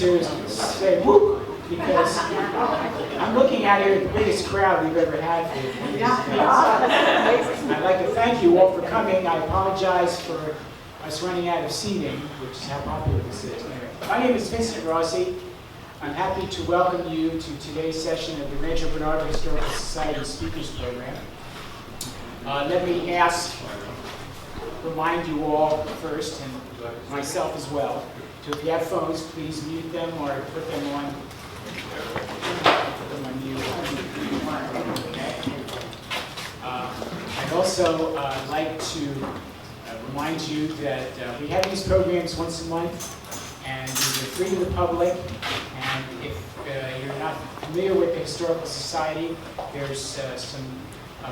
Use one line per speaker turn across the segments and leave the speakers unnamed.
to say whoop, because I'm looking out here at the biggest crowd we've ever had for these events. I'd like to thank you all for coming. I apologize for us running out of seating, which is how popular this is. Anyway, my name is Vincent Rossi. I'm happy to welcome you to today's session of the Rancho Bernardo Historical Society Speakers Program. Let me remind you all first, and myself as well, so if you have phones, please mute them or put them on mute. Okay. I'd also like to remind you that we have these programs once a month, and these are free to the public. And if you're not familiar with the Historical Society, there's some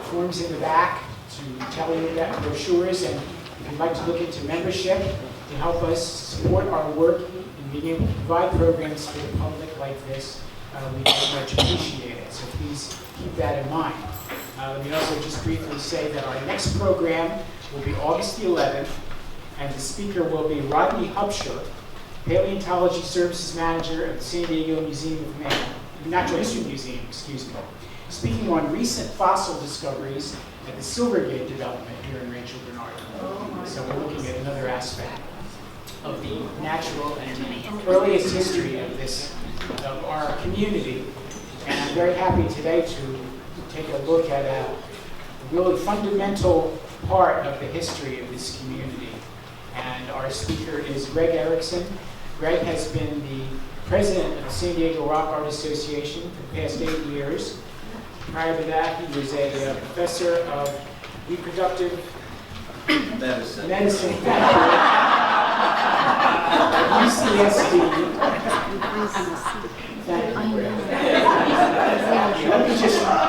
forms in the back to tell you about brochures, and if you'd like to look into membership to help us support our work in being able to provide programs for the public like this, we very much appreciate it. So please keep that in mind. Let me also just briefly say that our next program will be August the 11th, and the speaker will be Rodney Hubscher, Paleontology Services Manager of the San Diego Museum of Natural History Museum, speaking on recent fossil discoveries at the Silvergate development here in Rancho Bernardo. So we're looking at another aspect of the natural and earliest history of our community. And I'm very happy today to take a look at a really fundamental part of the history of this community. And our speaker is Greg Erickson. Greg has been the president of the San Diego Rock Art Association for the past 8 years. Prior to that, he was a professor of reproductive medicine at UCSD. Thank you, Greg.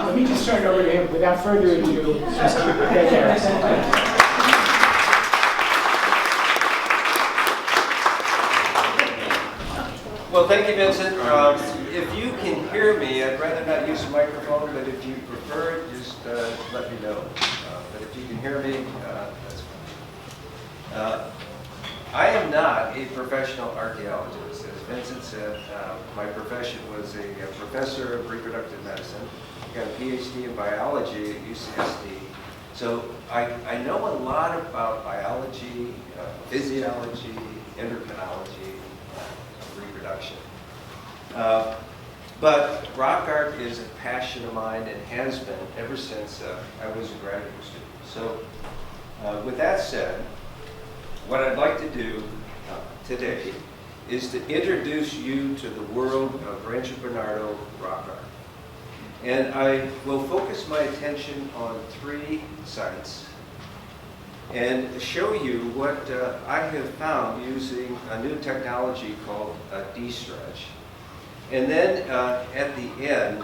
Let me just turn it over to him. Without further ado, Mr. Greg Erickson.
Well, thank you, Vincent. If you can hear me, I'd rather not use a microphone, but if you prefer, just let me know. But if you can hear me, that's fine. I am not a professional archaeologist. As Vincent said, my profession was a professor of reproductive medicine. I got a PhD in biology at UCSD. So I know a lot about biology, physiology, endocrinology, reproduction. But rock art is a passion of mine and has been ever since I was a graduate student. So with that said, what I'd like to do today is to introduce you to the world of Rancho Bernardo rock art. And I will focus my attention on 3 sites and show you what I have found using a new technology called D-Stretch. And then at the end,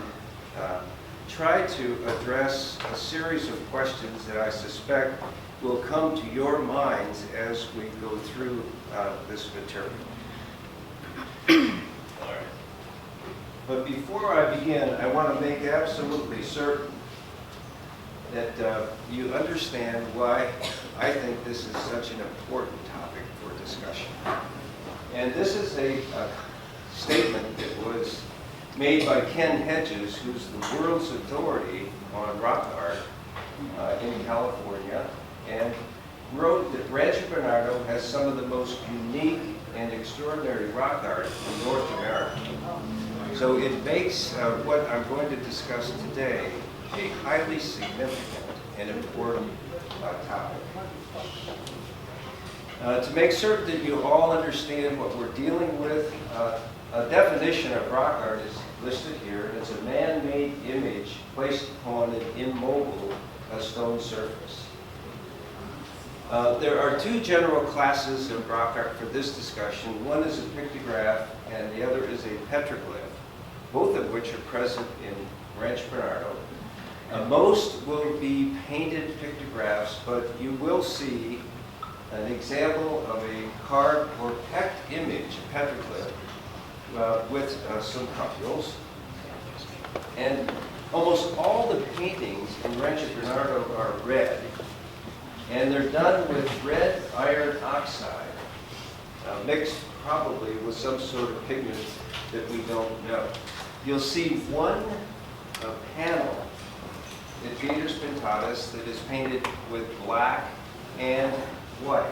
try to address a series of questions that I suspect will come to your minds as we go through this material. All right. But before I begin, I want to make absolutely certain that you understand why I think this is such an important topic for discussion. And this is a statement that was made by Ken Hedges, who's the world's authority on rock art in California, and wrote that Rancho Bernardo has some of the most unique and extraordinary rock art in North America. So it makes what I'm going to discuss today a highly significant and important topic. To make certain that you all understand what we're dealing with, a definition of rock art is listed here. It's a man-made image placed upon an immobile stone surface. There are 2 general classes of rock art for this discussion. One is a pictograph and the other is a petroglyph, both of which are present in Rancho Bernardo. Most will be painted pictographs, but you will see an example of a carved or pecked image, a petroglyph, with some copules. And almost all the paintings in Rancho Bernardo are red, and they're done with red iron oxide mixed probably with some sort of pigment that we don't know. You'll see one panel in Vetus pintatus that is painted with black and white.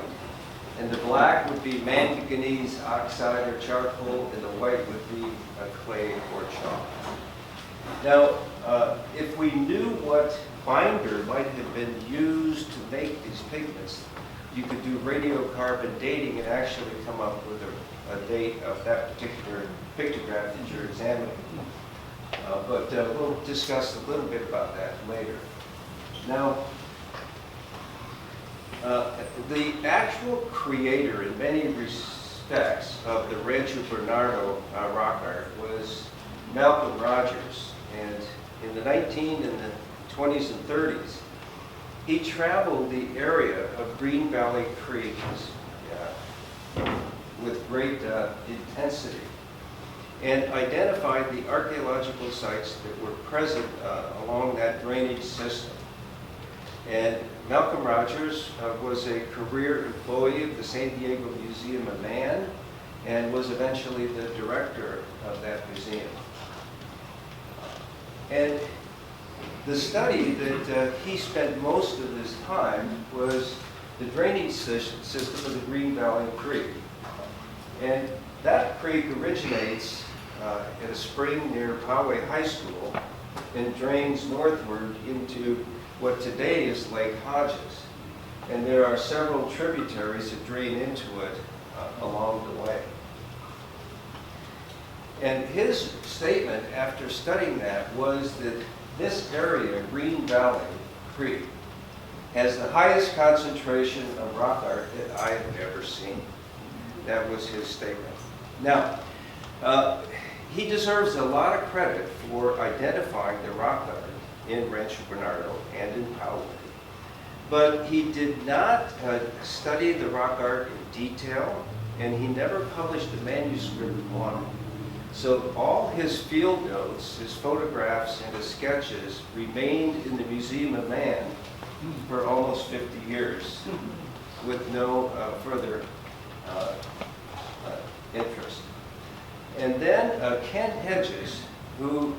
And the black would be manganese oxide or charcoal, and the white would be clay or chalk. Now, if we knew what binder might have been used to make these pigments, you could do radiocarbon dating and actually come up with a date of that particular pictograph that you're examining. But we'll discuss a little bit about that later. Now, the actual creator, in many respects, of the Rancho Bernardo rock art was Malcolm Rogers. And in the 20s and 30s, he traveled the area of Green Valley Creek with great intensity and identified the archaeological sites that were present along that drainage system. And Malcolm Rogers was a career employee of the San Diego Museum of Man and was eventually the director of that museum. And the study that he spent most of his time was the drainage system of the Green Valley Creek. And that creek originates at a spring near Poway High School and drains northward into what today is Lake Hodges. And there are several tributaries that drain into it along the way. And his statement after studying that was that this area, Green Valley Creek, has the highest concentration of rock art that I have ever seen. That was his statement. Now, he deserves a lot of credit for identifying the rock art in Rancho Bernardo and in Poway. But he did not study the rock art in detail, and he never published a manuscript on it. So all his field notes, his photographs, and his sketches remained in the Museum of Man for almost 50 years with no further interest. And then Kent Hedges, who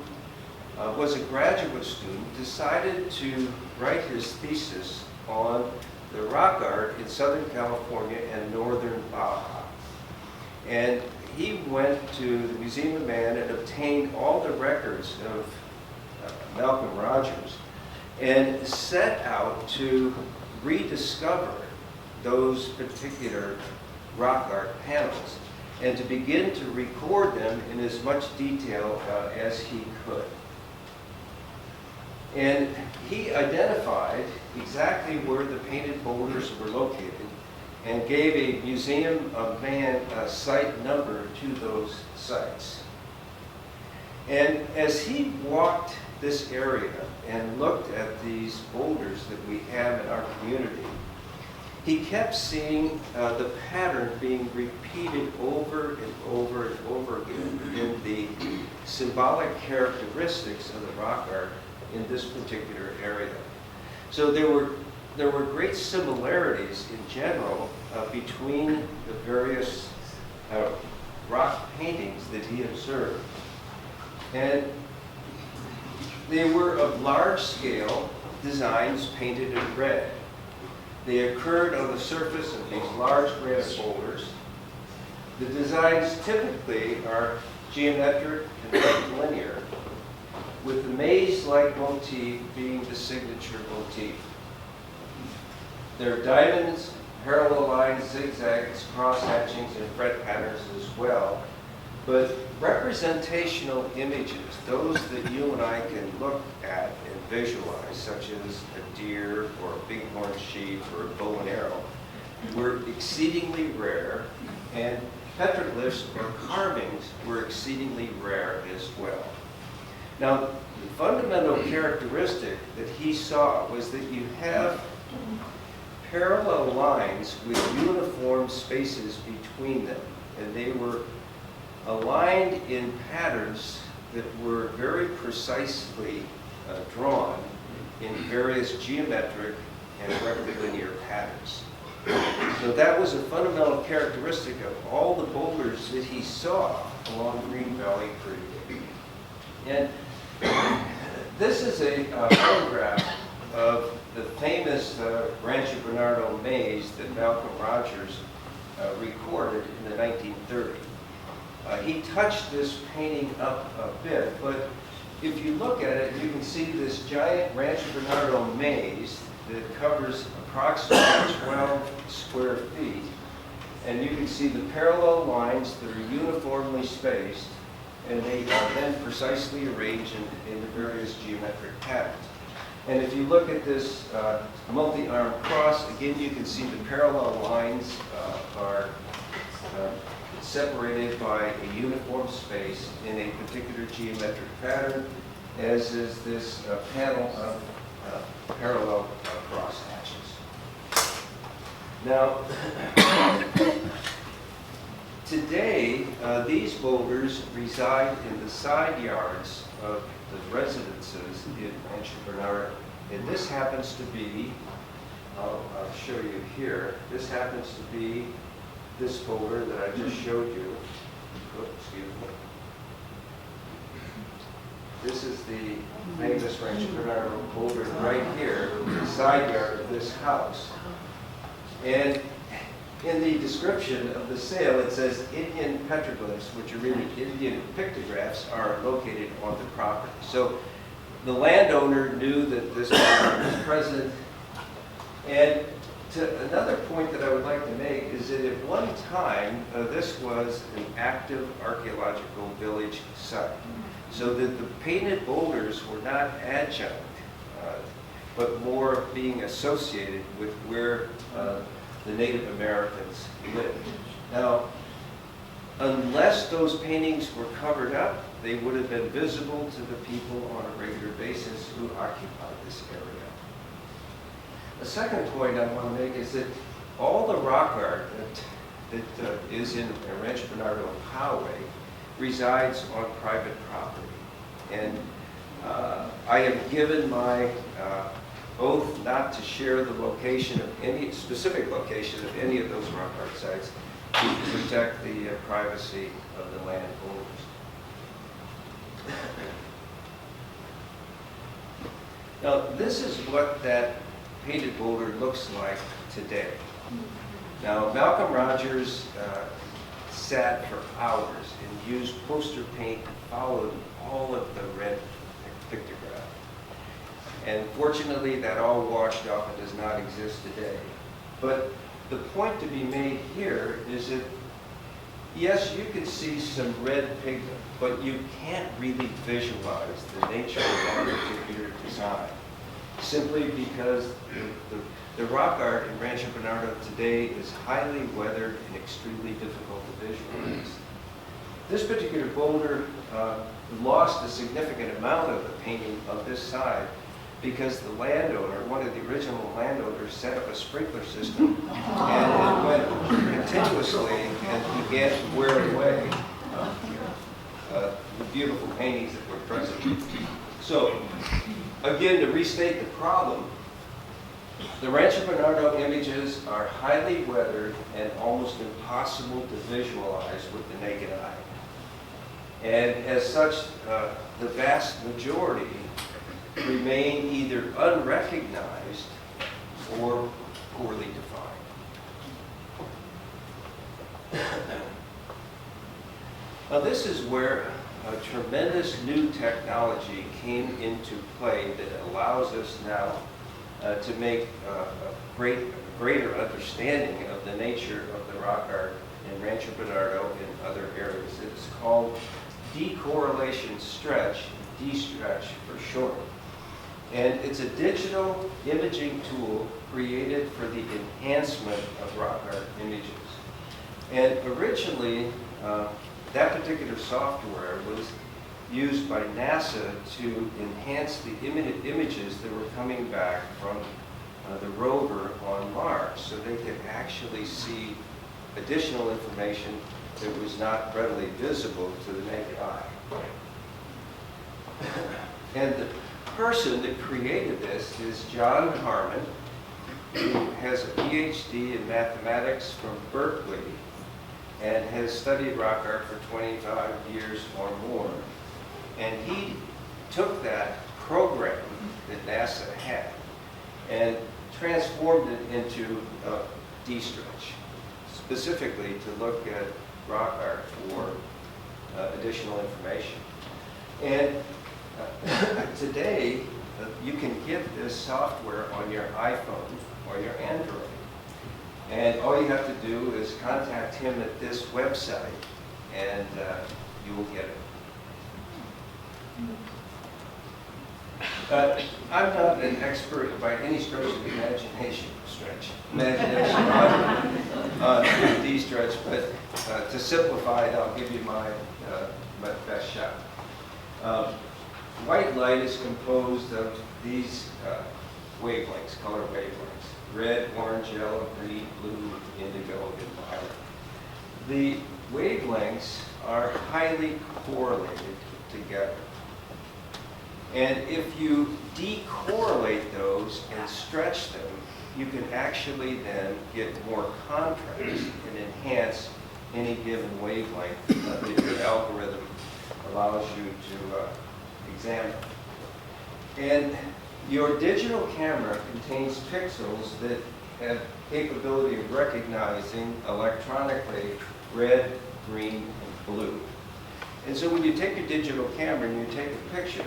was a graduate student, decided to write his thesis on the rock art in Southern California and Northern Baja. And he went to the Museum of Man and obtained all the records of Malcolm Rogers and set out to rediscover those particular rock art panels and to begin to record them in as much detail as he could. And he identified exactly where the painted boulders were located and gave a Museum of Man site number to those sites. And as he walked this area and looked at these boulders that we have in our community, he kept seeing the pattern being repeated over and over and over again in the symbolic characteristics of the rock art in this particular area. So there were great similarities in general between the various rock paintings that he observed. And they were of large scale designs painted in red. They occurred on the surface of these large granite boulders. The designs typically are geometric and rectilinear, with the maze-like motif being the signature motif. There are diamonds, parallel lines, zigzags, cross-hatchings, and fret patterns as well. But representational images, those that you and I can look at and visualize, such as a deer or a bighorn sheep or a bow and arrow, were exceedingly rare, and petroglyphs or carvings were exceedingly rare as well. Now, the fundamental characteristic that he saw was that you have parallel lines with uniform spaces between them, and they were aligned in patterns that were very precisely drawn in various geometric and rectilinear patterns. So that was a fundamental characteristic of all the boulders that he saw along Green Valley Creek. And this is a photograph of the famous Rancho Bernardo maze that Malcolm Rogers recorded in the 1930s. He touched this painting up a bit, but if you look at it, you can see this giant Rancho Bernardo maze that covers approximately 12 square feet. And you can see the parallel lines that are uniformly spaced, and they are then precisely arranged in the various geometric patterns. And if you look at this multi-armed cross, again, you can see the parallel lines are separated by a uniform space in a particular geometric pattern, as is this panel of parallel cross hatches. Now, today, these boulders reside in the side yards of the residences in Rancho Bernardo. And this happens to be, I'll show you here, this happens to be this boulder that I just showed you. Oops, excuse me. This is the famous Rancho Bernardo boulder right here, the side yard of this house. And in the description of the sale, it says Indian petroglyphs, which are really Indian pictographs, are located on the property. So the landowner knew that this boulder was present. And another point that I would like to make is that at one time, this was an active archaeological village site. So that the painted boulders were not adjunct, but more being associated with where the Native Americans lived. Now, unless those paintings were covered up, they would have been visible to the people on a regular basis who occupied this area. The second point I want to make is that all the rock art that is in Rancho Bernardo Highway resides on private property. And I have given my oath not to share the location of any specific location of any of those rock art sites to protect the privacy of the landowners. Now, this is what that painted boulder looks like today. Now, Malcolm Rogers sat for hours and used poster paint and followed all of the red pictograph. And fortunately, that all washed off and does not exist today. But the point to be made here is that, yes, you can see some red pigment, but you can't really visualize the nature of that particular design, simply because the rock art in Rancho Bernardo today is highly weathered and extremely difficult to visualize. This particular boulder lost a significant amount of the painting of this side because the landowner, one of the original landowners, set up a sprinkler system and it went continuously and began to wear away the beautiful paintings that were present. So, again, to restate the problem, the Rancho Bernardo images are highly weathered and almost impossible to visualize with the naked eye. And as such, the vast majority remain either unrecognized or poorly defined. Now, this is where a tremendous new technology came into play that allows us now to make a greater understanding of the nature of the rock art in Rancho Bernardo and other areas. It's called decorrelation stretch, D-stretch for short. And it's a digital imaging tool created for the enhancement of rock art images. And originally, that particular software was used by NASA to enhance the images that were coming back from the rover on Mars, so they could actually see additional information that was not readily visible to the naked eye. And the person that created this is John Harmon, who has a PhD in mathematics from Berkeley and has studied rock art for 25 years or more. And he took that program that NASA had and transformed it into D-Stretch, specifically to look at rock art for additional information. And today, you can get this software on your iPhone or your Android. And all you have to do is contact him at this website, and you will get it. I'm not an expert by any stretch of the imagination on D-Stretch, but to simplify it, I'll give you my best shot. White light is composed of these wavelengths, color wavelengths: red, orange, yellow, green, blue, indigo, and violet. The wavelengths are highly correlated together. And if you decorrelate those and stretch them, you can actually then get more contrast and enhance any given wavelength that your algorithm allows you to examine. And your digital camera contains pixels that have capability of recognizing electronically red, green, and blue. And so when you take your digital camera and you take a picture,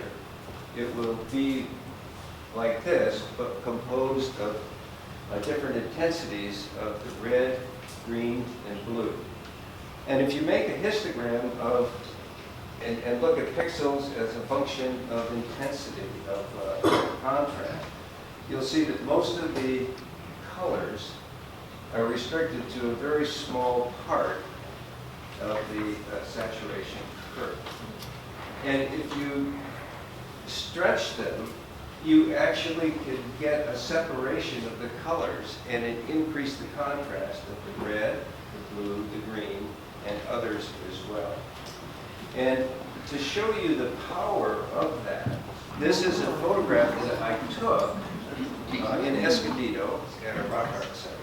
it will be like this, but composed of different intensities of the red, green, and blue. And if you make a histogram of, and look at pixels as a function of intensity of contrast, you'll see that most of the colors are restricted to a very small part of the saturation curve. And if you stretch them, you actually can get a separation of the colors, and it increased the contrast of the red, the blue, the green, and others as well. And to show you the power of that, this is a photograph that I took in Escondido at a rock art site.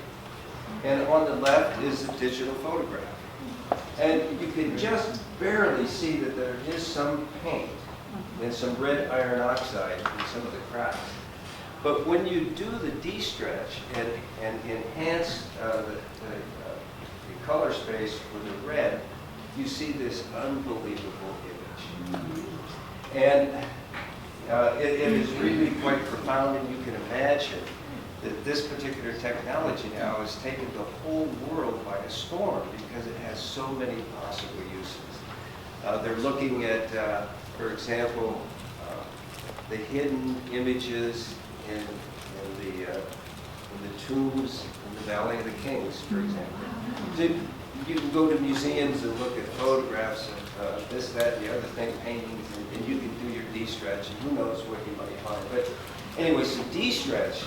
And on the left is a digital photograph. And you can just barely see that there is some paint and some red iron oxide in some of the cracks. But when you do the D-stretch and enhance the color space for the red, you see this unbelievable image. And it is really quite profound, and you can imagine that this particular technology now has taken the whole world by a storm because it has so many possible uses. They're looking at, for example, the hidden images in the tombs in the Valley of the Kings, for example. So you can go to museums and look at photographs of this, that, and the other thing, paintings, and you can do your D-stretch, and who knows what you might find. But anyway, so D-stretch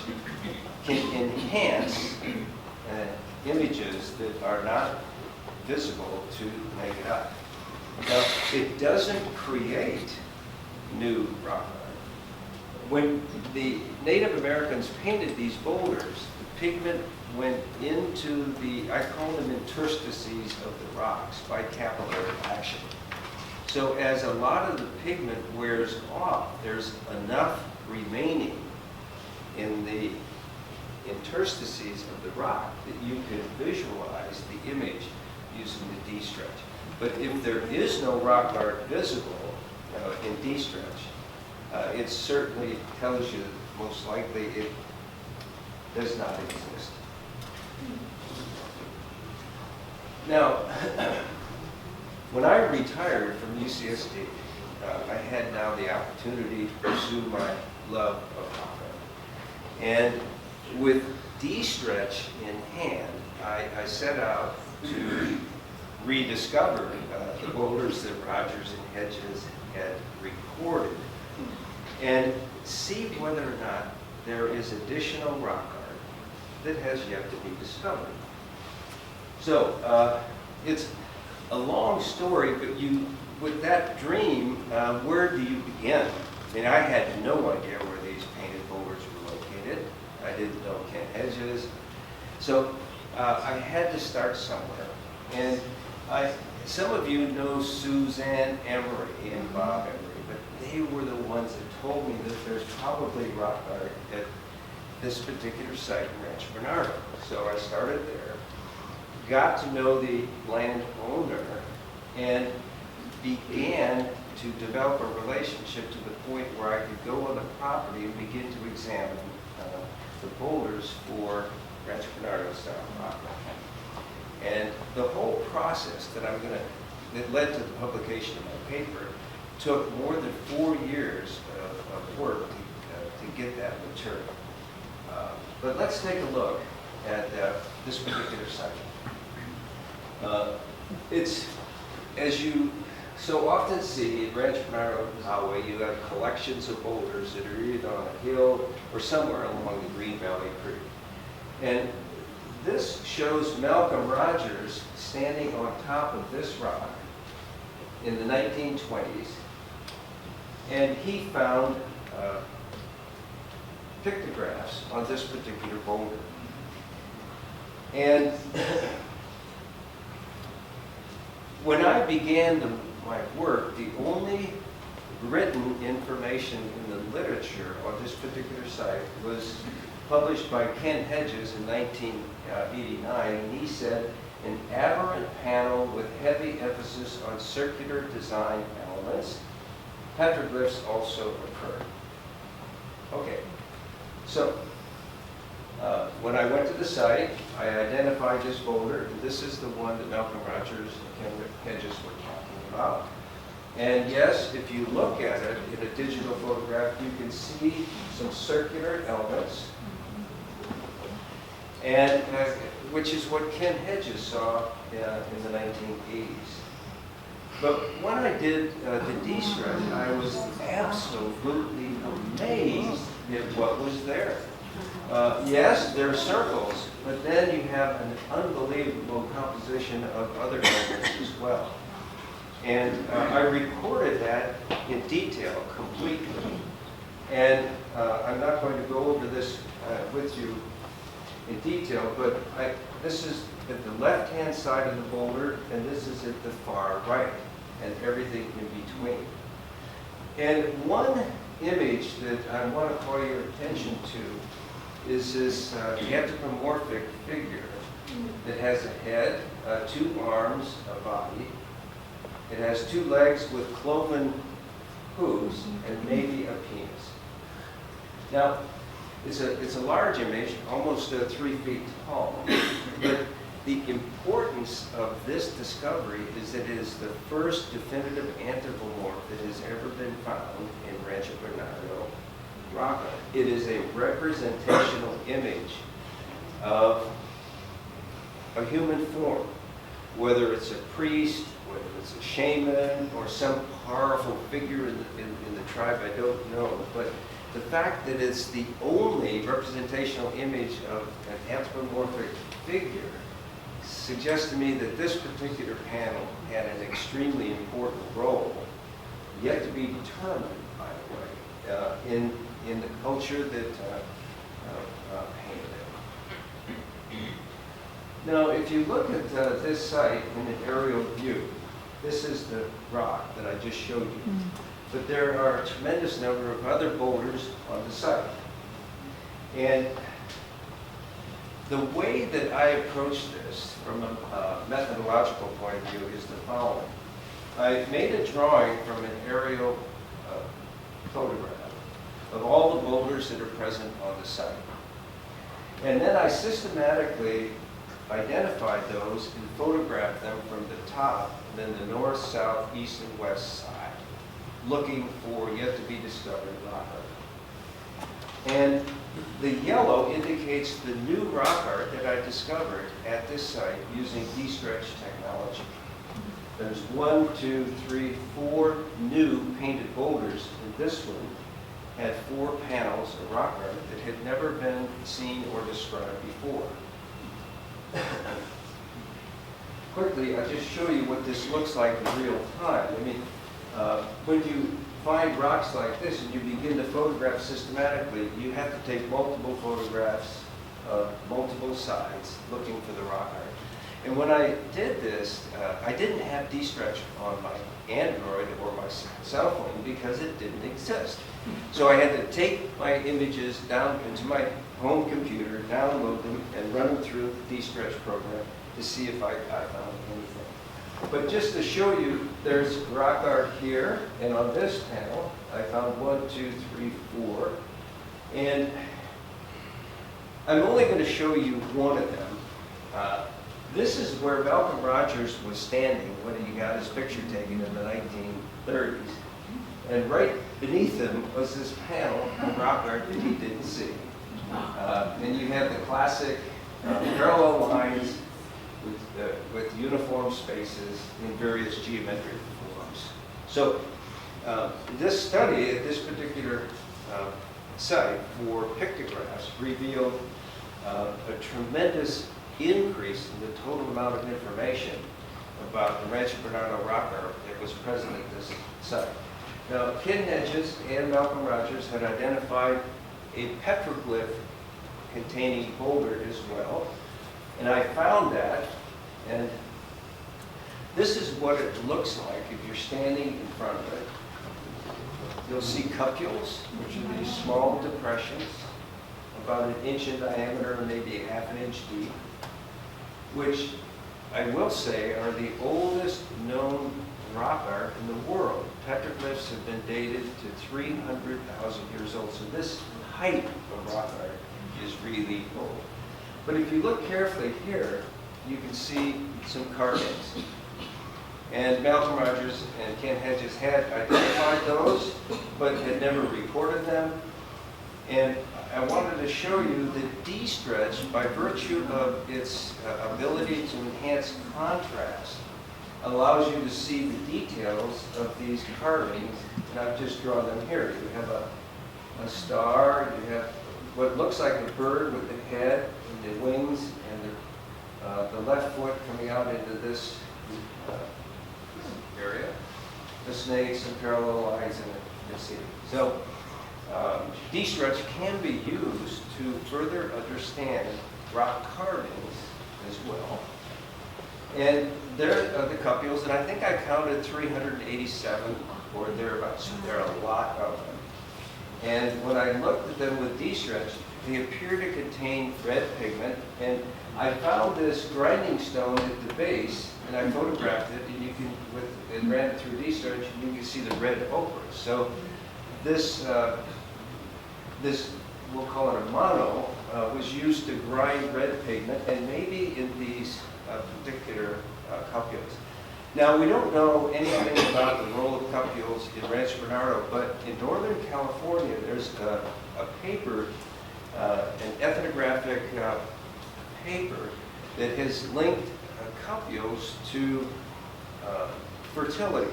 can enhance images that are not visible to the naked eye. Now, it doesn't create new rock art. When the Native Americans painted these boulders, the pigment went into the, I call them interstices of the rocks by capillary action. So as a lot of the pigment wears off, there's enough remaining in the interstices of the rock that you can visualize the image using the D-stretch. But if there is no rock art visible in D-stretch, it certainly tells you that most likely it does not exist. Now, when I retired from UCSD, I had now the opportunity to pursue my love of rock art. And with D-stretch in hand, I set out to rediscover the boulders that Rogers and Hedges had recorded and see whether or not there is additional rock art that has yet to be discovered. So it's a long story, but with that dream, where do you begin? I mean, I had no idea where these painted boulders were located. I didn't know Ken Hedges. So I had to start somewhere. And some of you know Suzanne Emery and Bob Emery, but they were the ones that told me that there's probably rock art at this particular site in Rancho Bernardo. So I started there, got to know the landowner, and began to develop a relationship to the point where I could go on the property and begin to examine the boulders for Rancho Bernardo style rock art. And the whole process that led to the publication of my paper took more than 4 years of work to get that material. But let's take a look at this particular site. It's, as you so often see in Rancho Bernardo Highway, you have collections of boulders that are either on a hill or somewhere along the Green Valley Creek. And this shows Malcolm Rogers standing on top of this rock in the 1920s, and he found pictographs on this particular boulder. And when I began my work, the only written information in the literature on this particular site was published by Ken Hedges in 1989, and he said, an aberrant panel with heavy emphasis on circular design elements. Petroglyphs also occurred. Okay, so when I went to the site, I identified this boulder, and this is the one that Malcolm Rogers and Ken Hedges were talking about. And yes, if you look at it in a digital photograph, you can see some circular elements, and which is what Ken Hedges saw in the 1980s. But when I did the D-stretch, I was absolutely amazed at what was there. Yes, there are circles, but then you have an unbelievable composition of other elements as well. And I recorded that in detail, completely. And I'm not going to go over this with you in detail, but this is at the left-hand side of the boulder, and this is at the far right, and everything in between. And one image that I want to call your attention to is this anthropomorphic figure that has a head, 2 arms, a body. It has 2 legs with cloven hooves and maybe a penis. Now, it's a large image, almost 3 feet tall, but the importance of this discovery is that it is the first definitive anthropomorph that has ever been found in Rancho Bernardo rock art. It is a representational image of a human form, whether it's a priest, whether it's a shaman, or some powerful figure in the tribe, I don't know. But the fact that it's the only representational image of an anthropomorphic figure suggests to me that this particular panel had an extremely important role, yet to be determined, by the way, in the culture that painted it. Now, if you look at this site in an aerial view, this is the rock that I just showed you. But there are a tremendous number of other boulders on the site. And the way that I approach this from a methodological point of view is the following. I made a drawing from an aerial photograph of all the boulders that are present on the site. And then I systematically identified those and photographed them from the top, then the north, south, east, and west side, looking for yet to be discovered rock art. And the yellow indicates the new rock art that I discovered at this site using D-stretch technology. There's 1, 2, 3, 4 new painted boulders, and this one had 4 panels of rock art that had never been seen or described before. Quickly, I'll just show you what this looks like in real time. I mean, when you find rocks like this and you begin to photograph systematically, you have to take multiple photographs of multiple sides looking for the rock art. And when I did this, I didn't have D-Stretch on my Android or my cell phone because it didn't exist. So I had to take my images down into my home computer, download them, and run them through the D-Stretch program to see if I found anything. But just to show you, there's rock art here, and on this panel, I found 1, 2, 3, 4. And I'm only going to show you one of them. This is where Malcolm Rogers was standing when he got his picture taken in the 1930s. And right beneath him was this panel of rock art that he didn't see. And you have the classic parallel lines with uniform spaces in various geometric forms. So this study at this particular site for pictographs revealed a tremendous increase in the total amount of information about the Rancho Bernardo rock art that was present at this site. Now, Ken Hedges and Malcolm Rogers had identified a petroglyph containing boulder as well, and I found that, and this is what it looks like if you're standing in front of it. You'll see cupules, which are these small depressions, about 1 inch in diameter, maybe 1/2 inch deep, which I will say are the oldest known rock art in the world. Petroglyphs have been dated to 300,000 years old, so this height of rock art is really old. But if you look carefully here, you can see some carvings. And Malcolm Rogers and Ken Hedges had identified those, but had never recorded them. And I wanted to show you that D-Stretch, by virtue of its ability to enhance contrast, allows you to see the details of these carvings, and I've just drawn them here. You have a star, you have what looks like a bird with the head and the wings, and the left foot coming out into this area. The snakes and parallel lines in the city. So D-Stretch can be used to further understand rock carvings as well. And there are the cupules, and I think I counted 387 or thereabouts. There are a lot of them. And when I looked at them with D-Stretch, they appear to contain red pigment. And I found this grinding stone at the base, and I photographed it, and you can, and ran it through D-Stretch, and you can see the red ochre. So this, we'll call it a mono, was used to grind red pigment, and maybe in these particular cupules. Now, we don't know anything about the role of cupules in Rancho Bernardo, but in Northern California, there's a paper, an ethnographic paper that has linked cupules to fertility,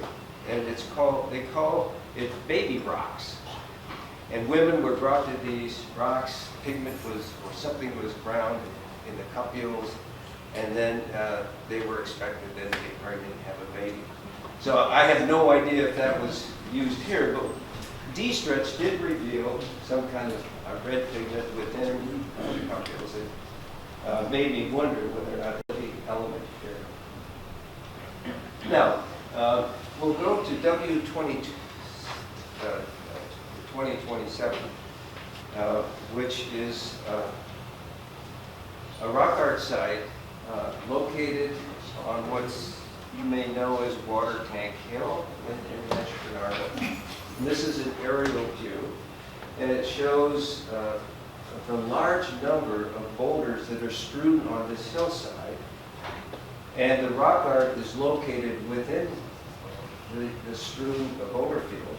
and they call it baby rocks. And women were brought to these rocks, pigment was, or something was ground in the cupules, and then they were expected then to get pregnant and have a baby. So I have no idea if that was used here, but D-Stretch did reveal some kind of red pigment within the cupules. It made me wonder whether or not there's the element here. Now, we'll go to W22. 2027, which is a rock art site located on what you may know as Water Tank Hill in Rancho Bernardo. And this is an aerial view, and it shows the large number of boulders that are strewn on this hillside. And the rock art is located within the strewn boulder field.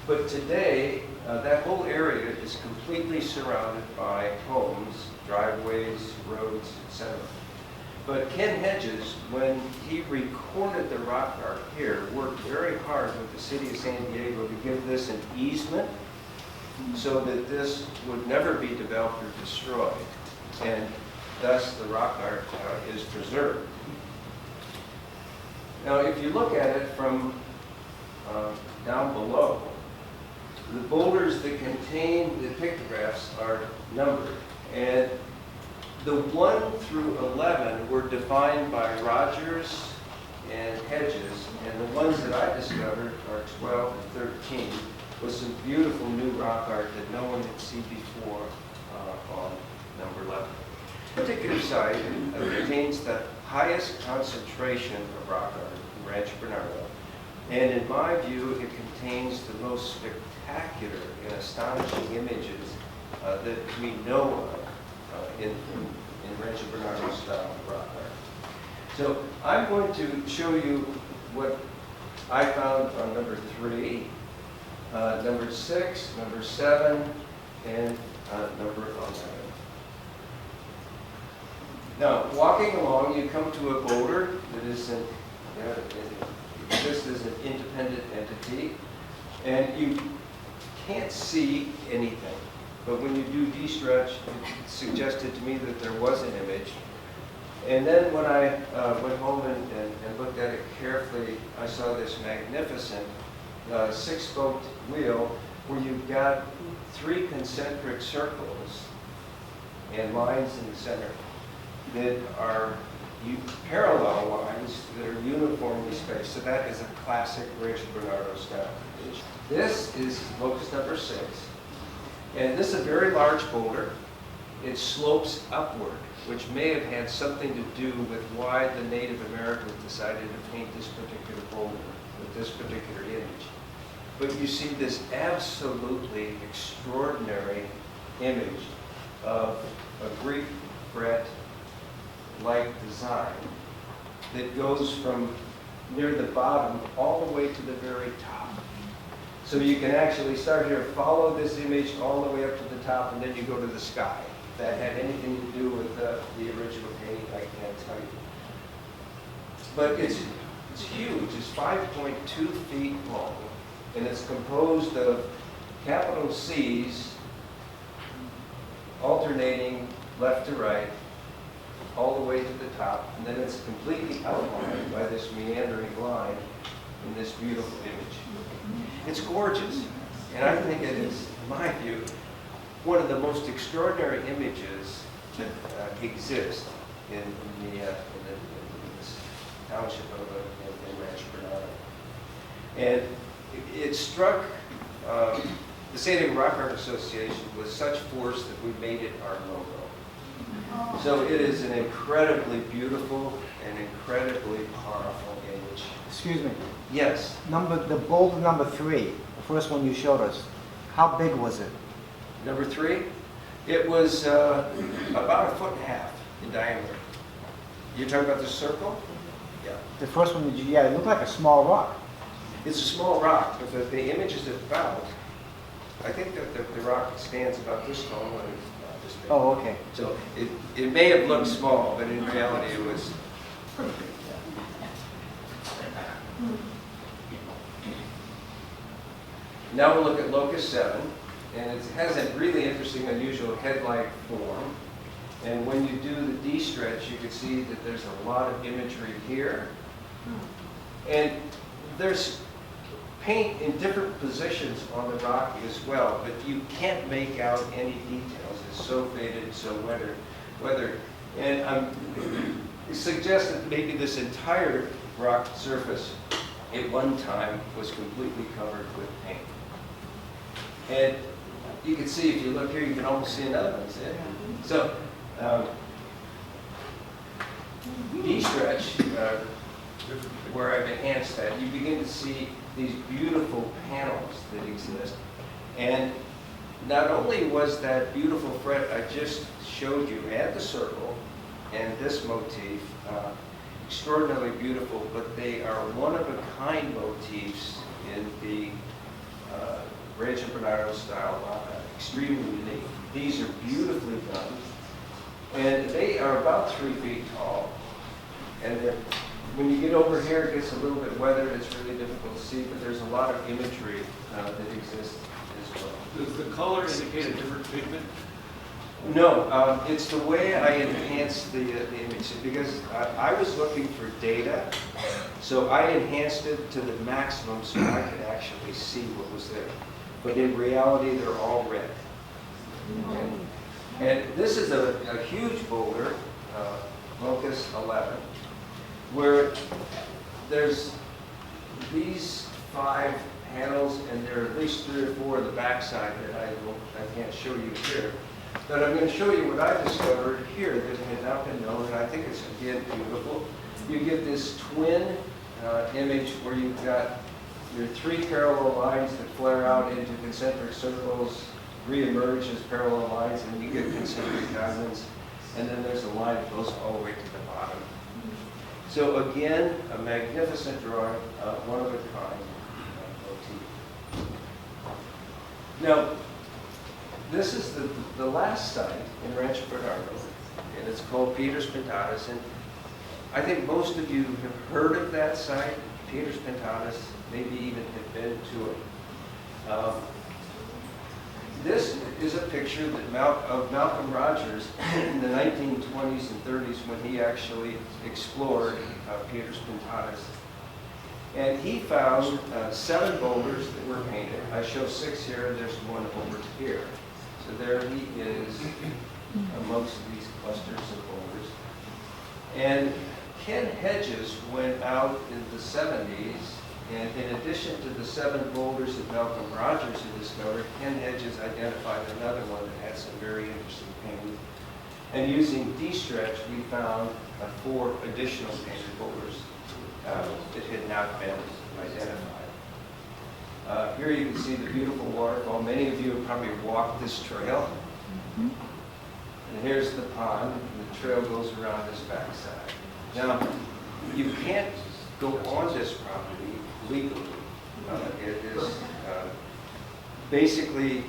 But today, that whole area is completely surrounded by homes, driveways, roads, etc. But Ken Hedges, when he recorded the rock art here, worked very hard with the city of San Diego to give this an easement so that this would never be developed or destroyed. And thus the rock art is preserved. Now, if you look at it from down below, the boulders that contain the pictographs are numbered. And the 1 through 11 were defined by Rogers and Hedges, and the ones that I discovered are 12 and 13, with some beautiful new rock art that no one had seen before on number 11. This particular site contains the highest concentration of rock art in Rancho Bernardo, and in my view, it contains the most spectacular and astonishing images that we know of in Rancho Bernardo style rock art. So I'm going to show you what I found on number 3, number 6, number 7, and number 11. Now, walking along, you come to a boulder that is exists as an independent entity, and you can't see anything. But when you do de-stretch, it suggested to me that there was an image. And then when I went home and looked at it carefully, I saw this magnificent 6-spoked wheel where you've got 3 concentric circles and lines in the center that are parallel lines that are uniformly spaced. So that is a classic Rancho Bernardo style. This is locus number 6. And this is a very large boulder. It slopes upward, which may have had something to do with why the Native Americans decided to paint this particular boulder with this particular image. But you see this absolutely extraordinary image of a Greek fret-like design that goes from near the bottom all the way to the very top. So you can actually start here, follow this image all the way up to the top, and then you go to the sky. If that had anything to do with the original painting, I can't tell you. But it's huge. It's 5.2 feet long, and it's composed of capital C's alternating left to right, all the way to the top, and then it's completely outlined by this meandering line in this beautiful image. It's gorgeous, and I think it is, in my view, one of the most extraordinary images that exist in this township in Rancho Bernardo. And it struck the San Diego Rock Art Association with such force that we made it our logo. So it is an incredibly beautiful and incredibly powerful image.
Excuse me.
Yes.
The boulder number 3, the first one you showed us, how big was it?
Number 3, it was about 1.5 feet in diameter. You're talking about the circle? Yeah.
The first one, yeah, it looked like a small rock.
It's a small rock, but the image is about, I think that the rock stands about this tall when it's about this big.
Oh, okay.
So it may have looked small, but in reality it was pretty big. Now we'll look at locus 7, and it has a really interesting, unusual head-like form. And when you do the de-stretch, you can see that there's a lot of imagery here. And there's paint in different positions on the rock as well, but you can't make out any details. It's so faded, so weathered. And it suggests that maybe this entire rock surface at one time was completely covered with paint. And you can see, if you look here, you can almost see another one, see it? So, de-stretch, where I've enhanced that, you begin to see these beautiful panels that exist. And not only was that beautiful fret I just showed you, and the circle, and this motif, extraordinarily beautiful, but they are one-of-a-kind motifs in the Rancho Bernardo style, extremely unique. These are beautifully done, and they are about 3 feet tall. And when you get over here, it gets a little bit weathered. It's really difficult to see, but there's a lot of imagery that exists as well.
Does the color indicate a different pigment?
No, it's the way I enhanced the image, because I was looking for data, so I enhanced it to the maximum so I could actually see what was there. but in reality, they're all red. And this is a huge boulder, Locus 11, where there's these 5 panels, and there are at least 3 or 4 on the backside that I can't show you here. But I'm going to show you what I discovered here that had not been known, and I think it's, again, beautiful. You get this twin image where you've got your 3 parallel lines that flare out into concentric circles, re-emerge as parallel lines, and you get concentric diamonds. And then there's a line that goes all the way to the bottom. So again, a magnificent drawing, one of a kind motif. Now, this is the last site in Rancho Bernardo, and it's called Peter's Pintadas. And I think most of you have heard of that site, Peter's Pintadas, maybe even have been to it. This is a picture of Malcolm Rogers in the 1920s and 30s when he actually explored Peter's Pintadas. And he found 7 boulders that were painted. I show 6 here, and there's one over here. So there he is amongst these clusters of boulders. And Ken Hedges went out in the 70s, and in addition to the 7 boulders that Malcolm Rogers had discovered, Ken Hedges identified another one that had some very interesting paintings. And using D-stretch, we found 4 additional painted boulders that had not been identified. Here you can see the beautiful waterfall. Many of you have probably walked this trail. And here's the pond, and the trail goes around this backside. Now, you can't go on this property legally. It is basically,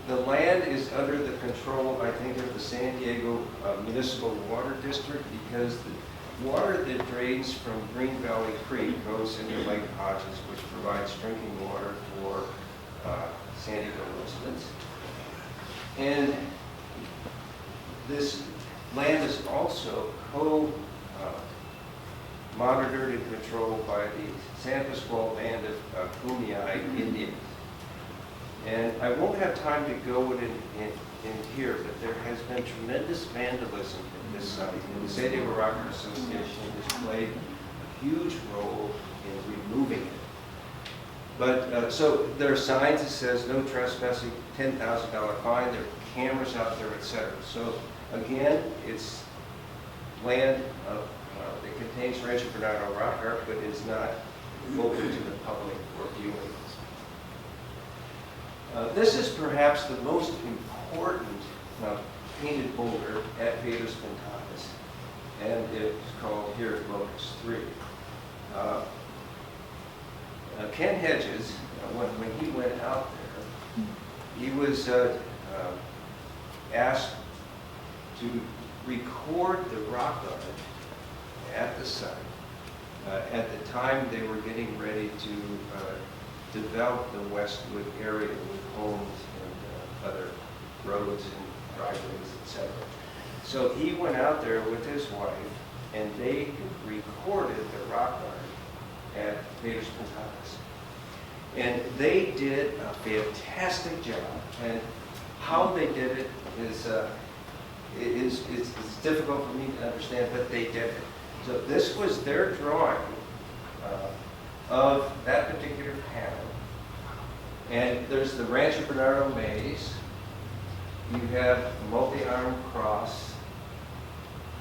the land is under the control, I think, of the San Diego Municipal Water District, because the water that drains from Green Valley Creek goes into Lake Hodges, which provides drinking water for San Diego residents. And this land is also monitored and controlled by the San Pasqual Band of Kumeyaay Indians. And I won't have time to go in here, but there has been tremendous vandalism in this site. And the San Diego Rocker Association has played a huge role in removing it. But so there are signs that says no trespassing, $10,000 fine, there are cameras out there, etc. So again, it's land that contains Rancho Bernardo rock art, but is not open to the public for viewing. This is perhaps the most important painted boulder at Peter's Pintadas, and it's called here Locus 3. Ken Hedges, when he went out there, he was asked to record the rock art at the site. At the time, they were getting ready to develop the Westwood area with homes and other roads and driveways, etc. So he went out there with his wife, and they recorded the rock art at Peter's Pintadas. And they did a fantastic job. And how they did it is it's difficult for me to understand, but they did it. So this was their drawing of that particular panel. And there's the Rancho Bernardo maze. You have a multi-armed cross.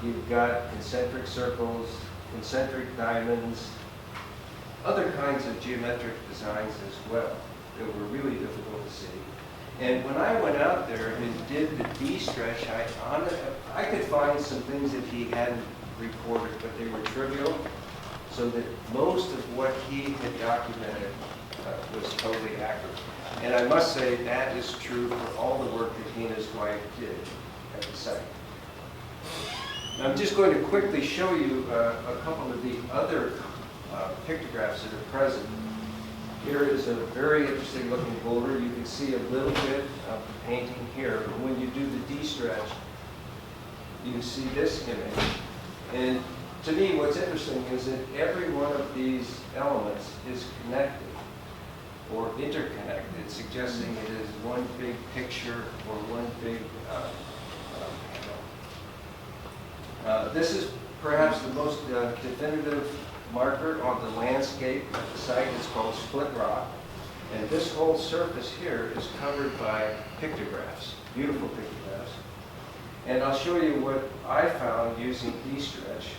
You've got concentric circles, concentric diamonds, other kinds of geometric designs as well that were really difficult to see. And when I went out there and did the D-stretch, I could find some things that he hadn't recorded, but they were trivial, so that most of what he had documented was totally accurate. And I must say that is true for all the work that he and his wife did at the site. Now, I'm just going to quickly show you a couple of the other pictographs that are present. Here is a very interesting looking boulder. You can see a little bit of the painting here, but when you do the D-stretch, you can see this image. And to me, what's interesting is that every one of these elements is connected. or interconnected, suggesting it is one big picture or one big panel. This is perhaps the most definitive marker on the landscape at the site. It's called split rock. And this whole surface here is covered by pictographs, beautiful pictographs. And I'll show you what I found using D-stretch.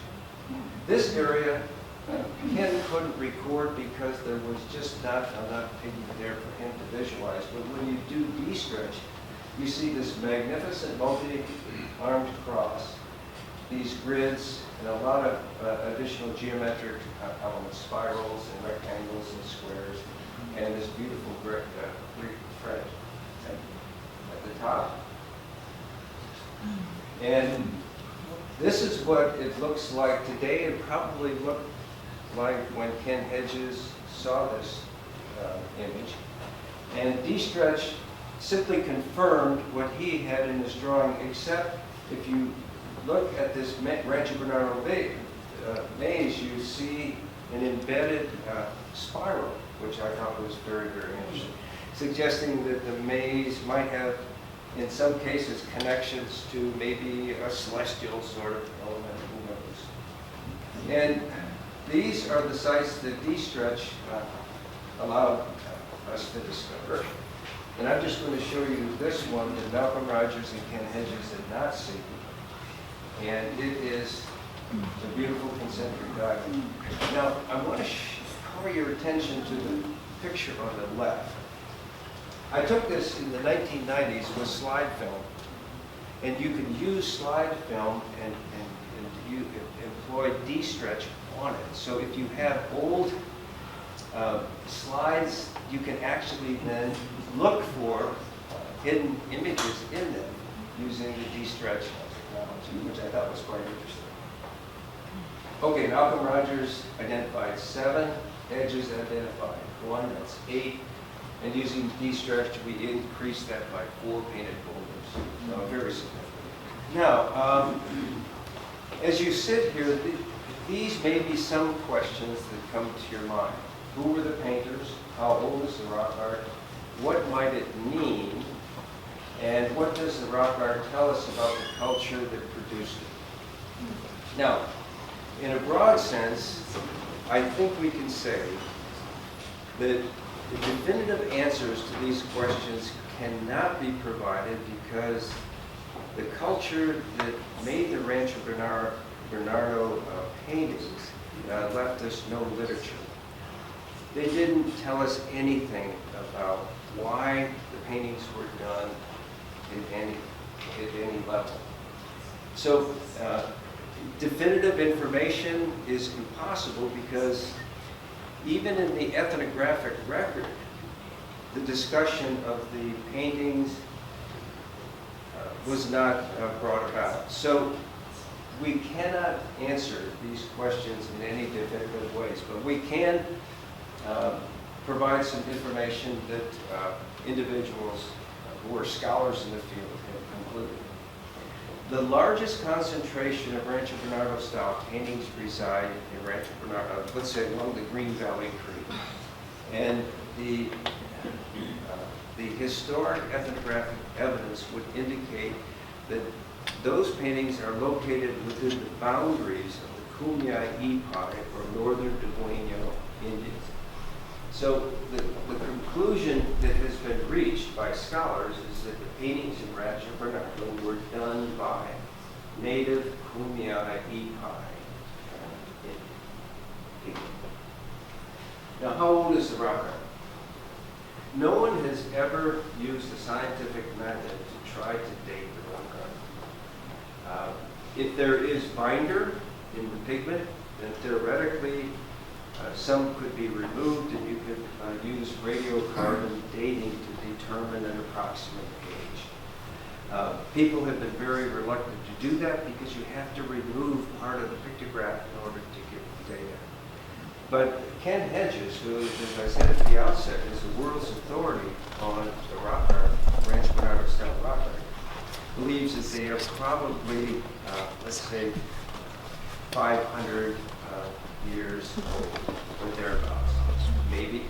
This area, Ken couldn't record because there was just not enough pigment there for him to visualize. But when you do D-stretch, you see this magnificent multi-armed cross, these grids, and a lot of additional geometric elements, spirals and rectangles and squares, and this beautiful Greek French at the top. And this is what it looks like today. It probably looked like when Ken Hedges saw this image. And D-stretch simply confirmed what he had in his drawing, except if you look at this Rancho Bernardo maze, you see an embedded spiral, which I thought was very, very interesting, suggesting that the maze might have, in some cases, connections to maybe a celestial sort of element, who knows. And these are the sites that D-stretch allowed us to discover. And I'm just going to show you this one that Malcolm Rogers and Ken Hedges did not see. And it is a beautiful concentric diamond. Now, I want to call your attention to the picture on the left. I took this in the 1990s with slide film. And you can use slide film and you employ D-stretch on it. So if you have old slides, you can actually then look for hidden images in them using the D-stretch technology, which I thought was quite interesting. Okay, Malcolm Rogers identified 7, Hedges identified 1, that's 8, and using D-stretch, we increased that by 4 painted boulders. So very significant. Now, as you sit here, these may be some questions that come to your mind. Who were the painters? How old is the rock art? What might it mean? And what does the rock art tell us about the culture that produced it? Now, in a broad sense, I think we can say that the definitive answers to these questions cannot be provided because the culture that made the Rancho Bernardo paintings left us no literature. They didn't tell us anything about why the paintings were done at any level. So definitive information is impossible because even in the ethnographic record, the discussion of the paintings was not brought about. So we cannot answer these questions in any definitive ways, but we can provide some information that individuals who are scholars in the field have concluded. The largest concentration of Rancho Bernardo style paintings reside in Rancho Bernardo, let's say along the Green Valley Creek. And the historic ethnographic evidence would indicate that those paintings are located within the boundaries of the Kumeyaay or Northern Dueño Indians. So the conclusion that has been reached by scholars is that the paintings in Rancho Bernardo were done by native Kumeyaay people. Now, how old is the rock art? No one has ever used a scientific method to try to date the rock art. If there is binder in the pigment, then theoretically some could be removed and you could use radiocarbon dating to determine an approximate age. People have been very reluctant to do that because you have to remove part of the pictograph in order to get the data. But Ken Hedges, who, as I said at the outset, is the world's authority on the rock art, Rancho Bernardo style rock art, believes that they are probably, let's say, 500 years old or thereabouts, maybe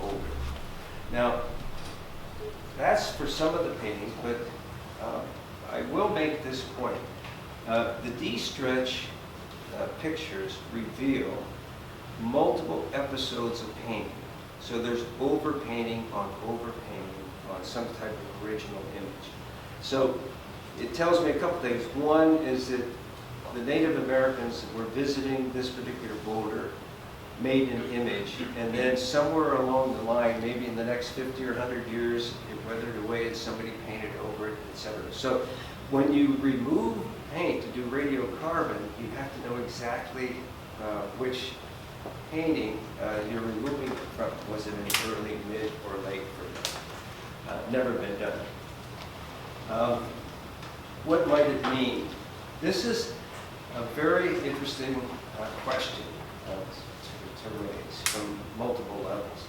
older. Now, that's for some of the paintings, but I will make this point. The D-stretch pictures reveal multiple episodes of painting. So there's overpainting on some type of original image. So it tells me a couple things. One is that the Native Americans that were visiting this particular boulder made an image, and then somewhere along the line, maybe in the next 50 or 100 years, it weathered away and somebody painted over it, etc. So when you remove paint to do radiocarbon, you have to know exactly which painting you're removing it from. Was it an early, mid, or late version? Never been done. What might it mean? This is a very interesting question to raise from multiple levels.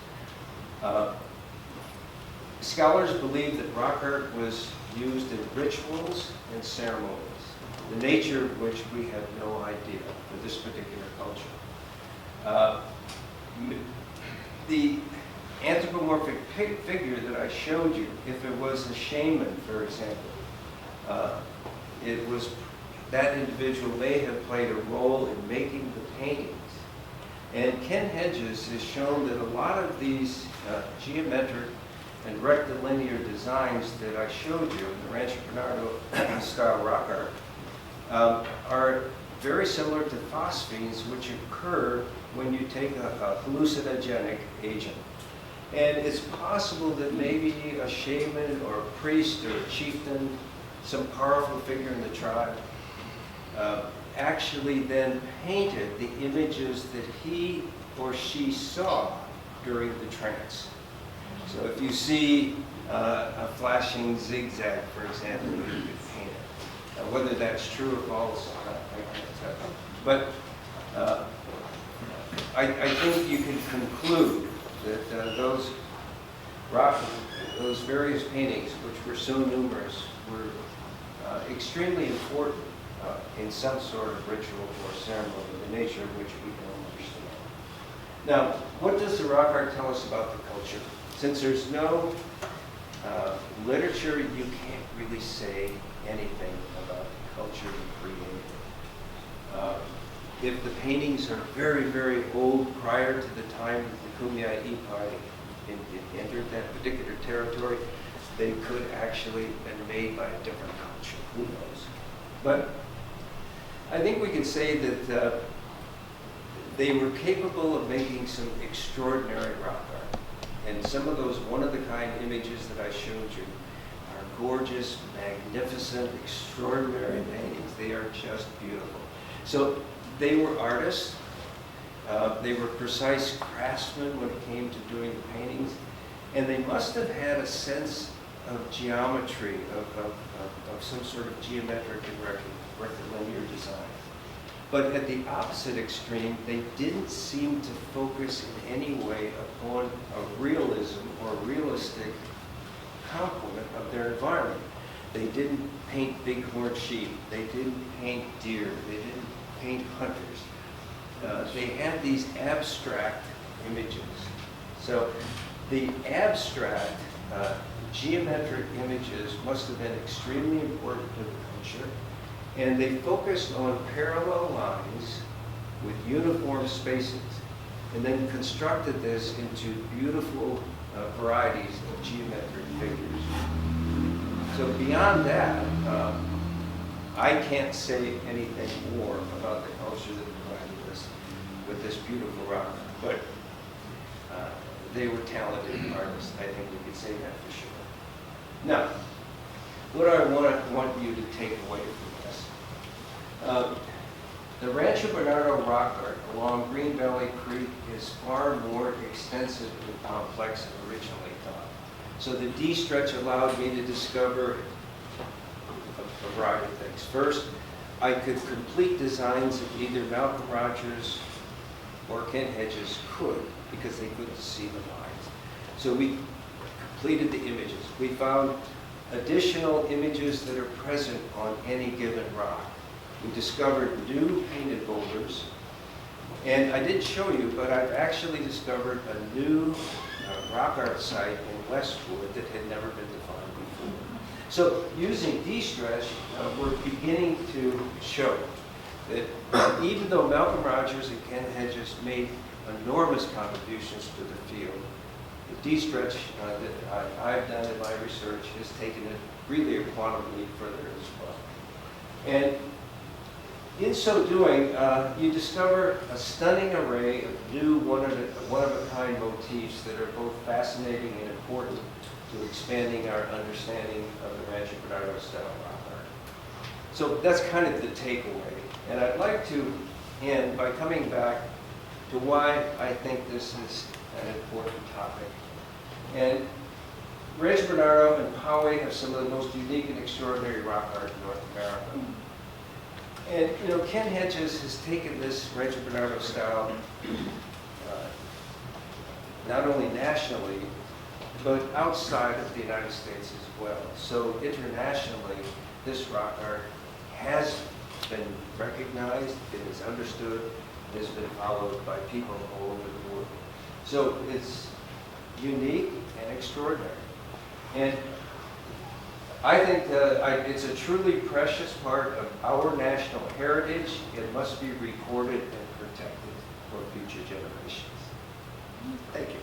Scholars believe that rock art was used in rituals and ceremonies, the nature of which we have no idea for this particular culture. The anthropomorphic figure that I showed you, if it was a shaman, for example, it was that individual may have played a role in making the paintings. And Ken Hedges has shown that a lot of these geometric and rectilinear designs that I showed you in the Rancho Bernardo style rock art are very similar to phosphines, which occur when you take a hallucinogenic agent. And it's possible that maybe a shaman or a priest or a chieftain, some powerful figure in the tribe, actually then painted the images that he or she saw during the trance. So if you see a flashing zigzag, for example, you could paint it. Whether that's true or false, I can't tell. But I think you can conclude that those various paintings, which were so numerous, were extremely important in some sort of ritual or ceremony, the nature of which we don't understand. Now, what does the rock art tell us about the culture? Since there's no literature, you can't really say anything about the culture you created. If the paintings are very, very old, prior to the time that the Kumeyaay Ipai entered that particular territory, they could actually have been made by a different culture. Who knows? But I think we can say that they were capable of making some extraordinary rock art. And some of those one-of-the-kind images that I showed you are gorgeous, magnificent, extraordinary paintings. They are just beautiful. So they were artists. They were precise craftsmen when it came to doing the paintings. And they must have had a sense of geometry, of some sort of geometric and rectilinear design. But at the opposite extreme, they didn't seem to focus in any way upon a realism or realistic complement of their environment. They didn't paint bighorn sheep. They didn't paint deer. They didn't paint hunters. They had these abstract images. So the abstract geometric images must have been extremely important to the culture. And they focused on parallel lines with uniform spaces, and then constructed this into beautiful varieties of geometric figures. So beyond that, I can't say anything more about the culture that provided us with this beautiful rock. But they were talented artists. I think we could say that for sure. Now, what I want you to take away from this. The Rancho Bernardo rock art along Green Valley Creek is far more extensive and complex than originally thought. So the D-stretch allowed me to discover a variety of things. First, I could complete designs that either Malcolm Rogers or Ken Hedges could, because they couldn't see the lines. So we completed the images. We found additional images that are present on any given rock. We discovered new painted boulders, and I didn't show you, but I've actually discovered a new rock art site in Westwood that had never been defined before. So using D-stretch, we're beginning to show that even though Malcolm Rogers and Ken Hedges made enormous contributions to the field, the D-stretch that I've done in my research has taken it really a quantum leap further as well. And in so doing, you discover a stunning array of new one-of-a-kind motifs that are both fascinating and important to expanding our understanding of the Rancho Bernardo style rock art. So that's kind of the takeaway. And I'd like to end by coming back to why I think this is an important topic. And Rancho Bernardo and Poway have some of the most unique and extraordinary rock art in North America. And, you know, Ken Hedges has taken this Rancho Bernardo style not only nationally, but outside of the United States as well. So internationally, this rock art has been recognized, it is understood, it has been followed by people all over the world. So it's unique and extraordinary. And I think it's a truly precious part of our national heritage. It must be recorded and protected for future generations. Thank you.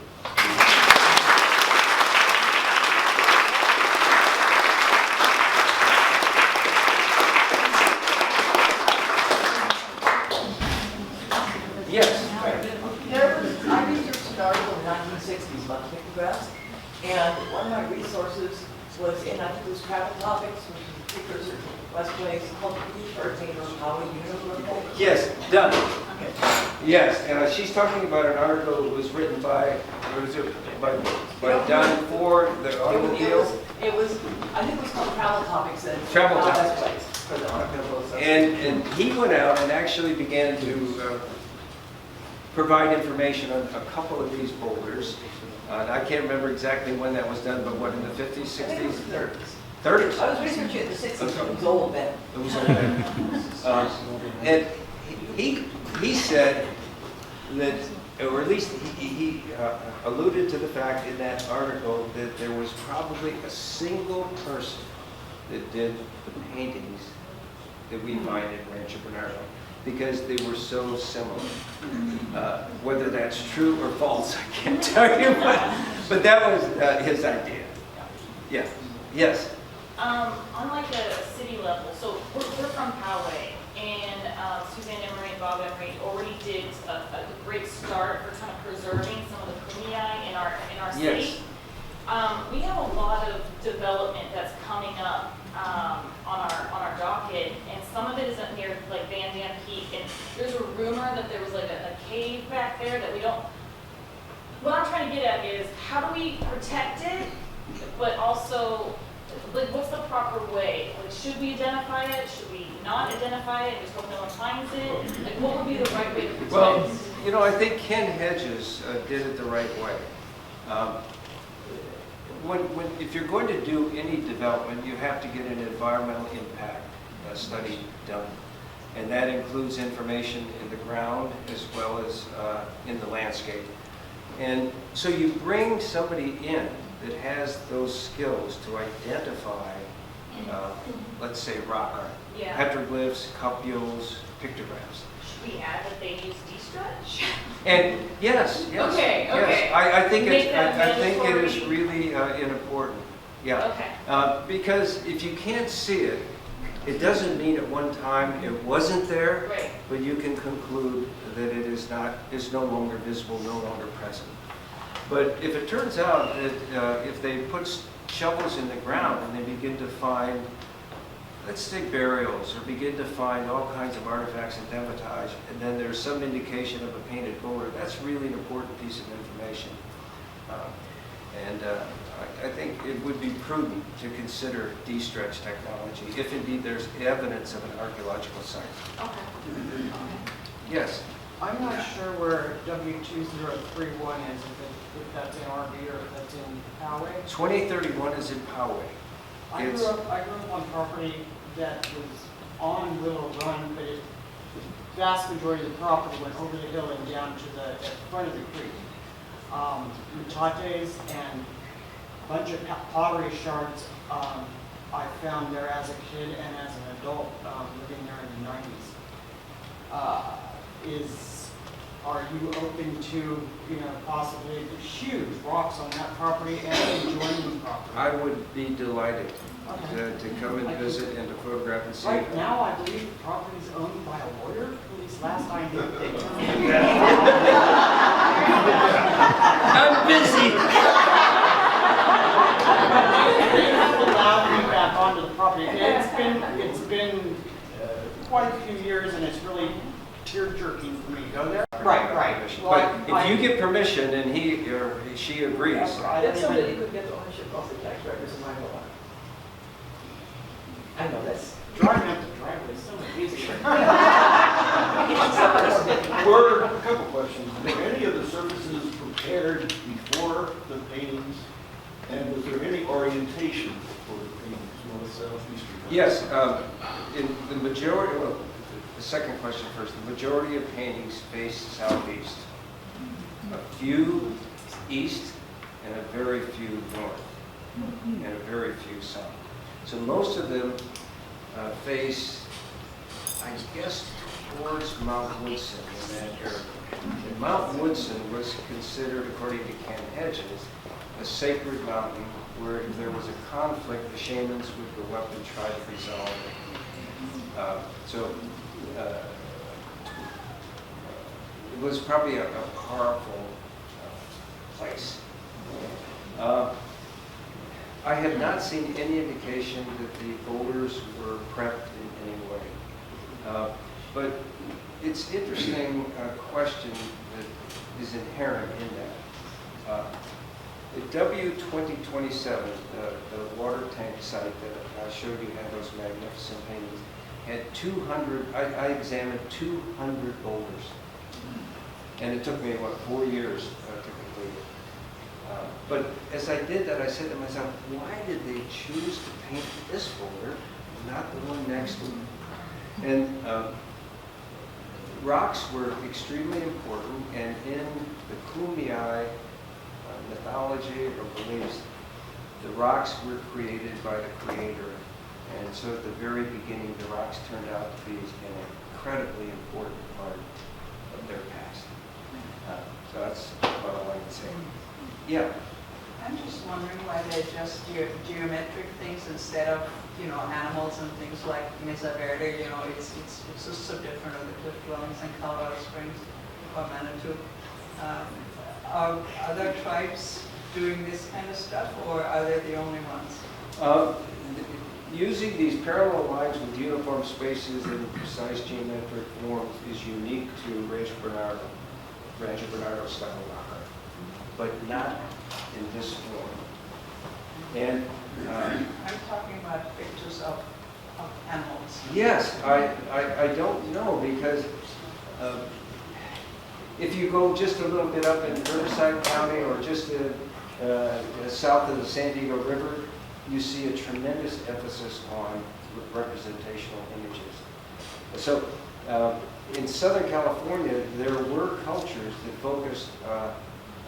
Yes.
I researched an article in the 1960s about pictographs, and one of my resources was in, I think it was Travel Topics, which is a precursor to West Place, called Hurricane or Poway Universal.
Yes, done.
Okay.
Yes, and she's talking about an article that was written by Don Ford, the automobile.
It was, I think it was called Travel Topics.
Travel
West
Topics.
Place for the automobile.
And he went out and actually began to provide information on a couple of these boulders. I can't remember exactly when that was done, but what, in the 50s,
I think it was
60s?
30s.
30s?
I was researching it in the 60s, it was old then.
It was old then. And he said that, or at least he alluded to the fact in that article that there was probably a single person that did the paintings that we find in Rancho Bernardo, because they were so similar. Whether that's true or false, I can't tell you, but that was his idea. Yeah. Yes.
On like a city level, so we're from Poway, and Suzanne Emery and Bob Emery already did a great start for kind of preserving some of the Kumei in our
Yes.
city. We have a lot of development that's coming up on our docket, and some of it is up near like Van Dam Peak, and there's a rumor that there was like a cave back there that we don't. What I'm trying to get at is how do we protect it, but also like what's the proper way? Like should we identify it? Should we not identify it? Just hope no one finds it. Like what would be the right way to protect?
Well, you know, I think Ken Hedges did it the right way. If you're going to do any development, you have to get an environmental impact study done. And that includes information in the ground as well as in the landscape. And so you bring somebody in that has those skills to identify, let's say, rock art,
Yeah.
petroglyphs, cupules, pictographs.
Should we add that they use D-stretch?
And yes, yes.
Okay,
yes.
okay.
I think
Make
it's,
that
I think it is
mandatory.
really important. Yeah.
Okay.
Because if you can't see it, it doesn't mean at one time it wasn't there,
Right.
but you can conclude that it is no longer visible, no longer present. But if it turns out that if they put shovels in the ground and they begin to find, let's say, burials, or begin to find all kinds of artifacts and debitage, and then there's some indication of a painted boulder, that's really an important piece of information. I think it would be prudent to consider D-stretch technology, if indeed there's evidence of an archaeological site.
Okay.
Yes?
I'm not sure where W2031 is, if that's in RV or if that's in Poway.
2031 is in Poway.
I grew up on property that was on Willow Run, but the vast majority of the property went over the hill and down to the front of the creek. mutates and a bunch of pottery shards I found there as a kid and as an adult living there in the 90s. Are you open to, possibly huge rocks on that property and adjoining property?
I would be delighted
Okay.
to come and visit and to photograph and see.
Right now, I believe the property is owned by a lawyer, at least last I knew.
I'm busy.
They have allowed me back onto the property. It's been quite a few years, and it's really tear-jerking for me to go there. Right.
But if you get permission and he or she agrees,
That's somebody you could get the ownership of the tax records in my law. I know that's.
Driving up the driveway is so much easier.
Were, a couple questions, were any of the surfaces prepared before the paintings? And was there any orientation for the paintings, north, south, east, or west?
yes, in the majority, well, the second question first, the majority of paintings face southeast. A few east and a very few north, and a very few south. So most of them face, I guess, towards Mount Woodson in that area. And Mount Woodson was considered, according to Ken Hedges, a sacred mountain where if there was a conflict, the shamans would go up and try to resolve it. It was probably a powerful place. I have not seen any indication that the boulders were prepped in any way. But it's interesting question that is inherent in that. The W2027, the water tank site that I showed you had those magnificent paintings, had 200, I examined 200 boulders. And it took me, 4 years to complete it. But as I did that, I said to myself, why did they choose to paint this boulder, not the one next to it? And rocks were extremely important, and in the Kumeyaay mythology or beliefs, the rocks were created by the Creator. And so at the very beginning, the rocks turned out to be an incredibly important part of their past. So that's what I like to say. Yeah.
I'm just wondering why they're just geometric things instead of, animals and things like Mesa Verde, it's just so different of the cliff dwellings in Colorado Springs or Manitou. Are other tribes doing this kind of stuff, or are they the only ones?
Using these parallel lines with uniform spaces and precise geometric forms is unique to Rancho Bernardo style rock art, but not in this form. And
I'm talking about pictures of animals.
yes, I don't know, because if you go just a little bit up in Riverside County or just south of the San Diego River, you see a tremendous emphasis on representational images. So in Southern California, there were cultures that focused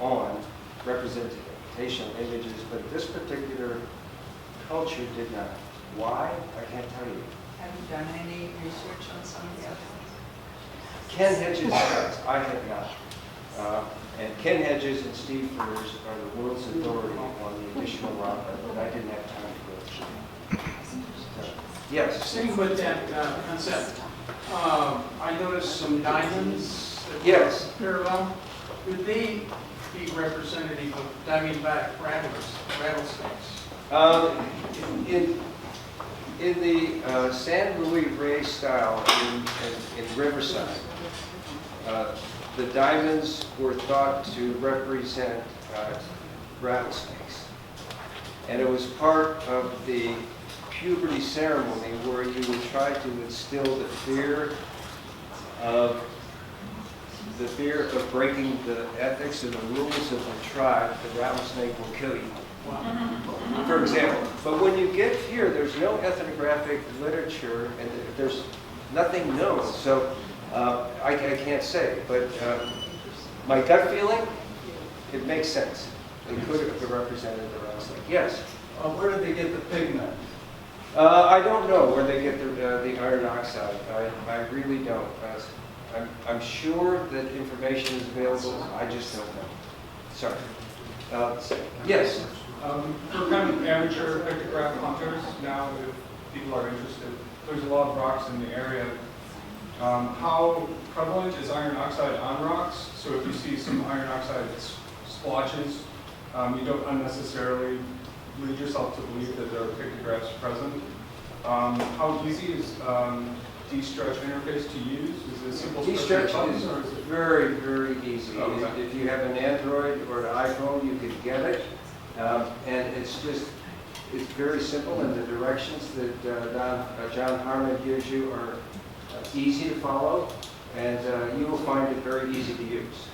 on representational images, but this particular culture did not. Why? I can't tell you.
Have you done any research on some of the other ones?
Ken Hedges has, I have not. And Ken Hedges and Steve Furs are the world's authority on the additional rock art, but I didn't have time to go through. Yes.
Sticking with that concept, I noticed some diamonds that were
Yes.
parallel. Would they be representative of diamondback rattlesnakes?
In the San Luis Rey style in Riverside, the diamonds were thought to represent rattlesnakes. And it was part of the puberty ceremony where you would try to instill the fear of breaking the ethics and the rules of the tribe. The rattlesnake will kill you, for example. But when you get here, there's no ethnographic literature and there's nothing known. So I can't say, but my gut feeling, it makes sense. They could have represented the arsenic. Yes?
Where did they get the pigment?
I don't know where they get the iron oxide. I really don't. I'm sure that information is available. I just don't know. Sorry. Yes?
For kind of amateur pictograph hunters, now if people are interested, there's a lot of rocks in the area. How prevalent is iron oxide on rocks? So if you see some iron oxide splotches, you don't unnecessarily lead yourself to believe that there are pictographs present. How easy is D-stretch interface to use? Is it simple
D-stretch
stretch
is
or is it?
very, very easy.
Okay.
If you have an Android or an iPhone, you can get it. And it's very simple, and the directions that John Harmon gives you are easy to follow, and you will find it very easy to use.